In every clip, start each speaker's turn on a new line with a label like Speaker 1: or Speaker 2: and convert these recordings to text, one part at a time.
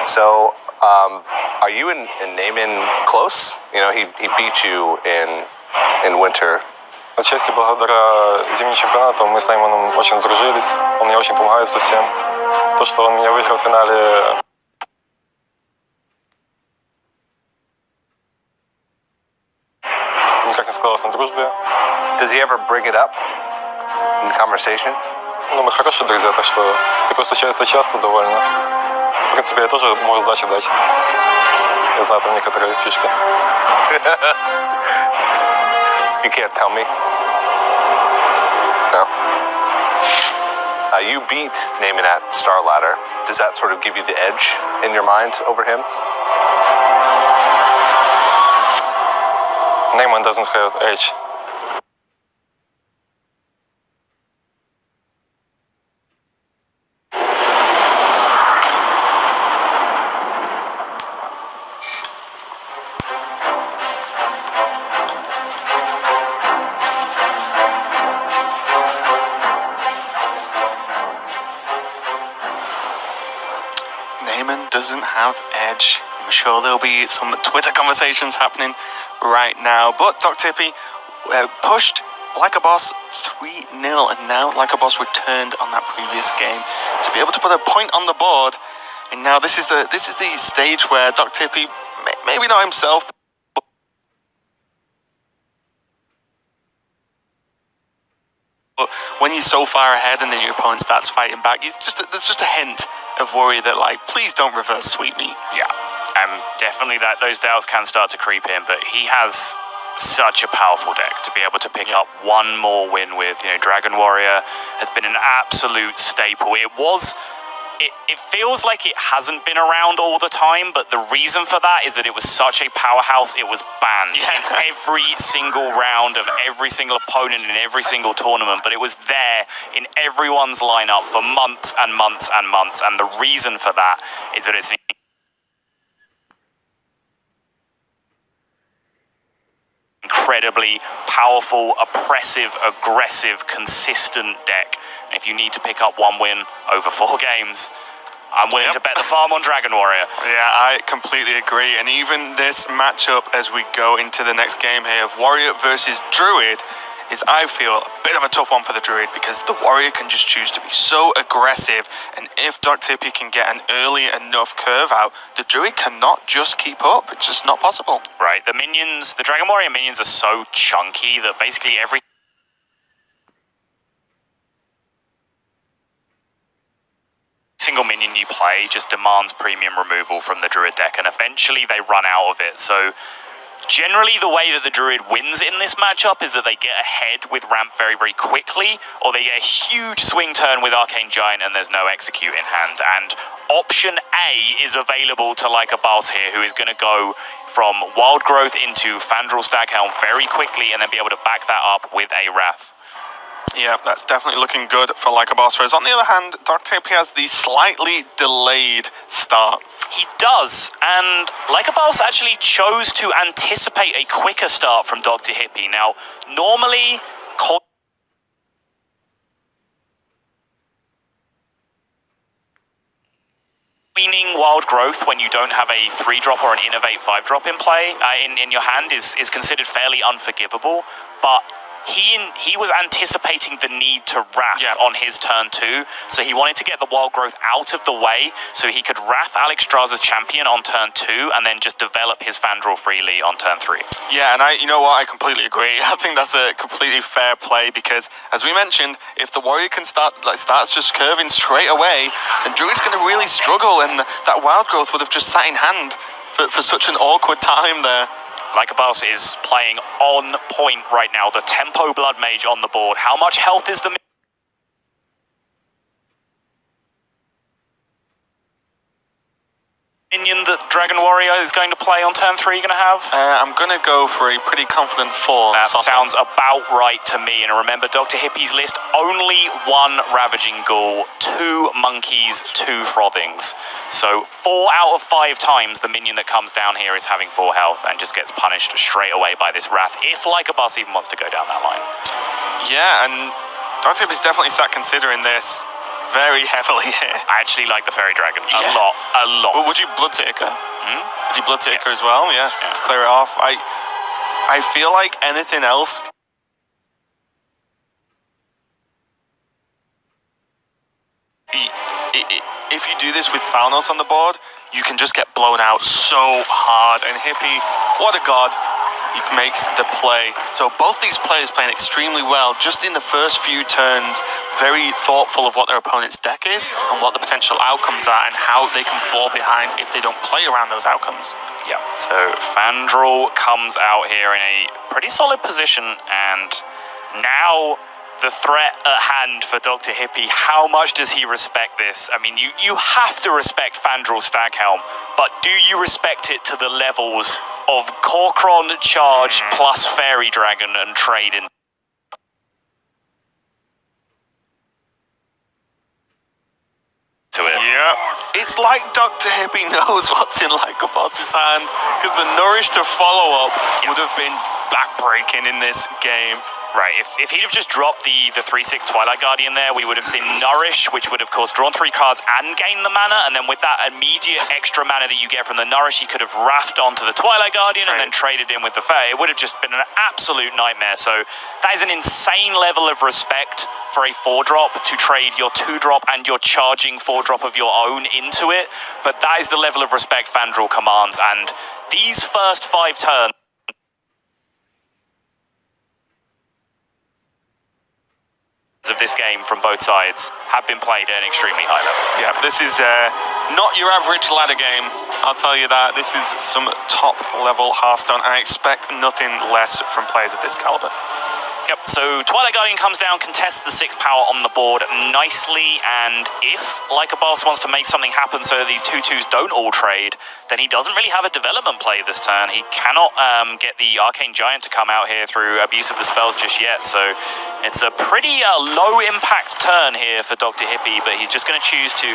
Speaker 1: So, are you and Naaman close? You know, he beat you in winter.
Speaker 2: Отчасти благодаря зимнему чемпионату мы с Нейманом очень сдружились. Он мне очень помогает со всем. То, что он меня выиграл в финале, никак не сказалось на дружбе.
Speaker 1: Does he ever bring it up in conversation?
Speaker 2: Ну, мы хорошие друзья, так что такое случается часто довольно. В принципе, я тоже могу сдачи дать. Я знаю там некоторые фишки.
Speaker 1: You can't tell me? No? You beat Naaman at Star Ladder. Does that sort of give you the edge in your mind over him?
Speaker 2: Naaman doesn't have edge.
Speaker 3: Naaman doesn't have edge. I'm sure there'll be some Twitter conversations happening right now. But DrHippi pushed Like a Boss 3-0, and now Like a Boss returned on that previous game to be able to put a point on the board. And now this is the stage where DrHippi, maybe not himself, but when you're so far ahead and then your opponent starts fighting back, there's just a hint of worry that, like, please don't reverse sweep me.
Speaker 4: Yeah, definitely those doubts can start to creep in, but he has such a powerful deck to be able to pick up one more win with. You know, Dragon Warrior has been an absolute staple. It feels like it hasn't been around all the time, but the reason for that is that it was such a powerhouse, it was banned in every single round of every single opponent in every single tournament, but it was there in everyone's lineup for months and months and months, and the reason for that is that it's an incredibly powerful, oppressive, aggressive, consistent deck. And if you need to pick up one win over 4 games, I'm willing to bet the farm on Dragon Warrior.
Speaker 3: Yeah, I completely agree. And even this matchup as we go into the next game here of Warrior versus Druid is, I feel, a bit of a tough one for the Druid because the Warrior can just choose to be so aggressive, and if DrHippi can get an early enough curve out, the Druid cannot just keep up. It's just not possible.
Speaker 4: Right, the Dragon Warrior minions are so chunky that basically every single minion you play just demands premium removal from the Druid deck, and eventually they run out of it. So generally, the way that the Druid wins in this matchup is that they get ahead with ramp very, very quickly, or they get a huge swing turn with Arcane Giant and there's no execute in hand. And option A is available to Like a Bawse here, who is going to go from Wild Growth into Fandral Staghelm very quickly and then be able to back that up with a Wrath.
Speaker 3: Yeah, that's definitely looking good for Like a Boss. Whereas on the other hand, DrHippi has the slightly delayed start.
Speaker 4: He does, and Like a Boss actually chose to anticipate a quicker start from DrHippi. Now, normally, Queening Wild Growth when you don't have a 3-drop or an Innovate 5-drop in play in your hand is considered fairly unforgivable, but he was anticipating the need to Wrath on his turn 2, so he wanted to get the Wild Growth out of the way so he could Wrath Alexstrasza's champion on turn 2 and then just develop his Fandral freely on turn 3.
Speaker 3: Yeah, and you know what, I completely agree. I think that's a completely fair play because, as we mentioned, if the Warrior can starts just curving straight away, then Druid's going to really struggle, and that Wild Growth would have just sat in hand for such an awkward time there.
Speaker 4: Like a Bawse is playing on point right now. The Tempo Blood Mage on the board. How much health is the minion that Dragon Warrior is going to play on turn 3 going to have?
Speaker 3: I'm going to go for a pretty confident 4.
Speaker 4: That sounds about right to me. And remember, DrHippi's list, only 1 Ravaging Ghoul, 2 Monkeys, 2 Frothings. So 4 out of 5 times the minion that comes down here is having 4 health and just gets punished straight away by this Wrath, if Like a Bawse even wants to go down that line.
Speaker 3: Yeah, and DrHippi's definitely sat considering this very heavily here.
Speaker 4: I actually like the Fairy Dragon a lot.
Speaker 3: Well, would you Blood Taker? Would you Blood Taker as well? Yeah, to clear it off. I feel like anything else. If you do this with Thalnos on the board, you can just get blown out so hard. And Hippie, what a god, he makes the play. So both these players playing extremely well just in the first few turns, very thoughtful of what their opponent's deck is and what the potential outcomes are and how they can fall behind if they don't play around those outcomes.
Speaker 4: Yeah, so Fandral comes out here in a pretty solid position, and now the threat at hand for Dr. Hippie. How much does he respect this? I mean, you have to respect Fandral's Staghelm, but do you respect it to the levels of Korkron charge plus Fairy Dragon and trade in? To it.
Speaker 3: Yeah, it's like Dr. Hippie knows what's in like a boss's hand, because the Nourish to follow up would have been backbreaking in this game.
Speaker 4: Right, if he'd have just dropped the 3/6 Twilight Guardian there, we would have seen Nourish, which would have, of course, drawn 3 cards and gained the mana, and then with that immediate extra mana that you get from the Nourish, he could have wrathed onto the Twilight Guardian and then traded in with the Fae. It would have just been an absolute nightmare, so that is an insane level of respect for a 4-drop to trade your 2-drop and your charging 4-drop of your own into it, but that is the level of respect Fandral commands, and these first 5 turns of this game from both sides have been played at an extremely high level.
Speaker 3: Yeah, this is not your average ladder game, I'll tell you that. This is some top level Hearthstone, and I expect nothing less from players of this caliber.
Speaker 4: Yep, so Twilight Guardian comes down, contests the 6 power on the board nicely, and if, like a boss, wants to make something happen so that these 2/2s don't all trade, then he doesn't really have a development play this turn. He cannot get the Arcane Giant to come out here through abuse of the spells just yet, so it's a pretty low-impact turn here for Dr. Hippie, but he's just going to choose to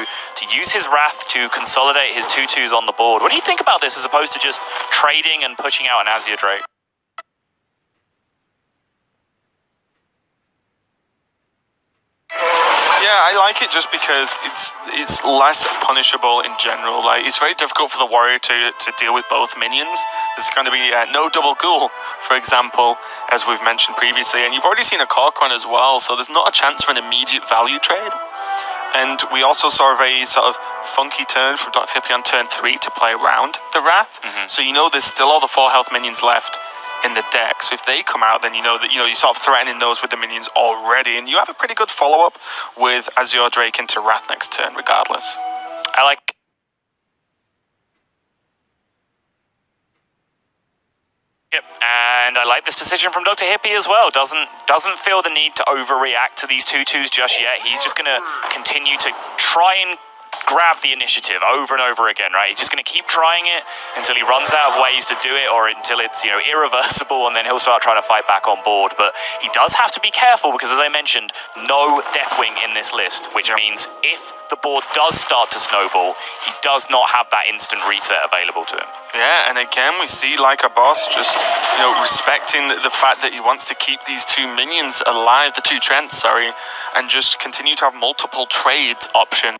Speaker 4: use his Wrath to consolidate his 2/2s on the board. What do you think about this as opposed to just trading and pushing out an Azure Drake?
Speaker 3: Yeah, I like it just because it's less punishable in general. Like, it's very difficult for the warrior to deal with both minions. There's going to be no double ghoul, for example, as we've mentioned previously, and you've already seen a Korkron as well, so there's not a chance for an immediate value trade. And we also saw a very sort of funky turn from Dr. Hippie on turn 3 to play around the Wrath. So you know there's still all the 4 health minions left in the deck, so if they come out, then you know that you're sort of threatening those with the minions already, and you have a pretty good follow-up with Azure Drake into Wrath next turn regardless.
Speaker 4: I like Yep, and I like this decision from Dr. Hippie as well. Doesn't feel the need to overreact to these 2/2s just yet. He's just going to continue to try and grab the initiative over and over again, right? He's just going to keep trying it until he runs out of ways to do it, or until it's, irreversible, and then he'll start trying to fight back on board. But he does have to be careful because, as I mentioned, no Deathwing in this list, which means if the board does start to snowball, he does not have that instant reset available to him.
Speaker 3: Yeah, and again, we see like a boss just, respecting the fact that he wants to keep these 2 minions alive, the 2 Trents, sorry, and just continue to have multiple trade options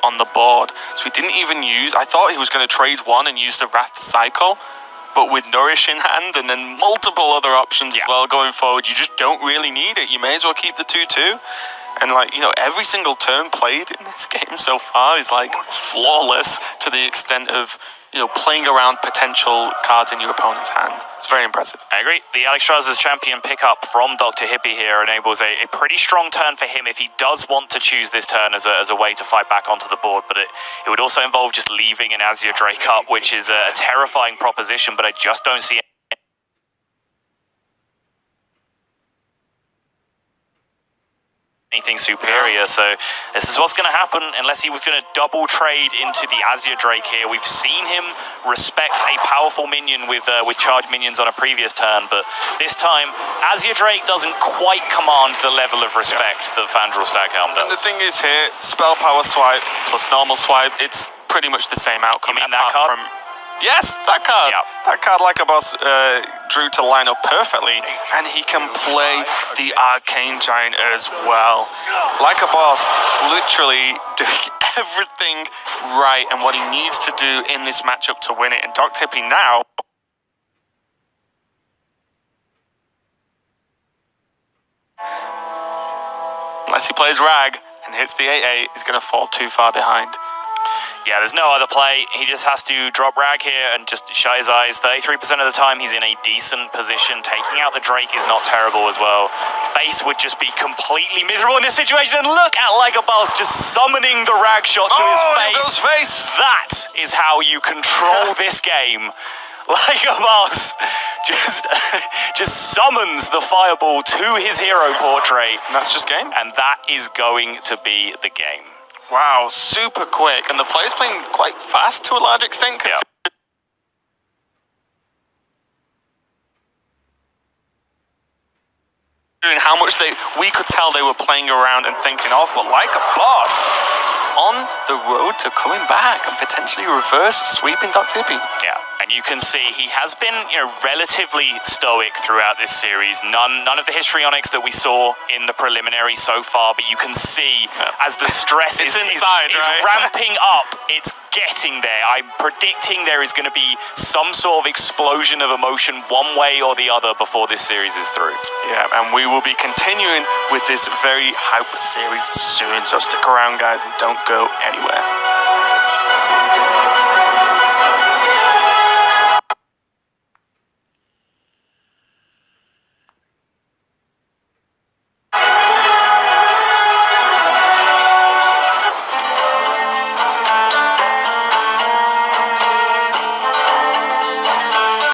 Speaker 3: on the board. So he didn't even I thought he was going to trade 1 and use the Wrath to cycle, but with Nourish in hand and then multiple other options as well going forward, you just don't really need it. You may as well keep the 2/2. And every single turn played in this game so far is flawless to the extent of playing around potential cards in your opponent's hand. It's very impressive.
Speaker 4: I agree. The Alexstrasza's champion pickup from Dr. Hippie here enables a pretty strong turn for him if he does want to choose this turn as a way to fight back onto the board, but it would also involve just leaving an Azure Drake up, which is a terrifying proposition, but I just don't see anything superior, so this is what's going to happen unless he was going to double trade into the Azure Drake here. We've seen him respect a powerful minion with charge minions on a previous turn, but this time Azure Drake doesn't quite command the level of respect that Fandral Staghelm does.
Speaker 3: And the thing is here, spell power swipe plus normal swipe, it's pretty much the same outcome.
Speaker 4: You mean that card?
Speaker 3: Yes, that card.
Speaker 4: Yep.
Speaker 3: That card, like a boss, drew to line up perfectly, and he can play the Arcane Giant as well. Like a boss, literally doing everything right and what he needs to do in this matchup to win it. And DrHippi now. Unless he plays Rag and hits the 8/8, he's going to fall too far behind.
Speaker 4: Yeah, there's no other play. He just has to drop Rag here and just shut his eyes. 33% of the time, he's in a decent position. Taking out the Drake is not terrible as well. Face would just be completely miserable in this situation. And look at Like a Bawse just summoning the Rag shot to his face. That is how you control this game. Like a Bawse just summons the fireball to his hero portrait.
Speaker 3: And that's just game.
Speaker 4: And that is going to be the game.
Speaker 3: Wow, super quick. And the player's playing quite fast to a large extent.
Speaker 4: Yeah.
Speaker 3: How much we could tell they were playing around and thinking of, but Like a Bawse on the road to coming back and potentially reverse sweeping DrHippi.
Speaker 4: Yeah, and you can see he has been, relatively stoic throughout this series. None of the histrionics that we saw in the preliminary so far, but you can see as the stress is ramping up, it's getting there. I'm predicting there is going to be some sort of explosion of emotion one way or the other before this series is through.
Speaker 3: Yeah, and we will be continuing with this very hype series soon, so stick around, guys, and don't go anywhere.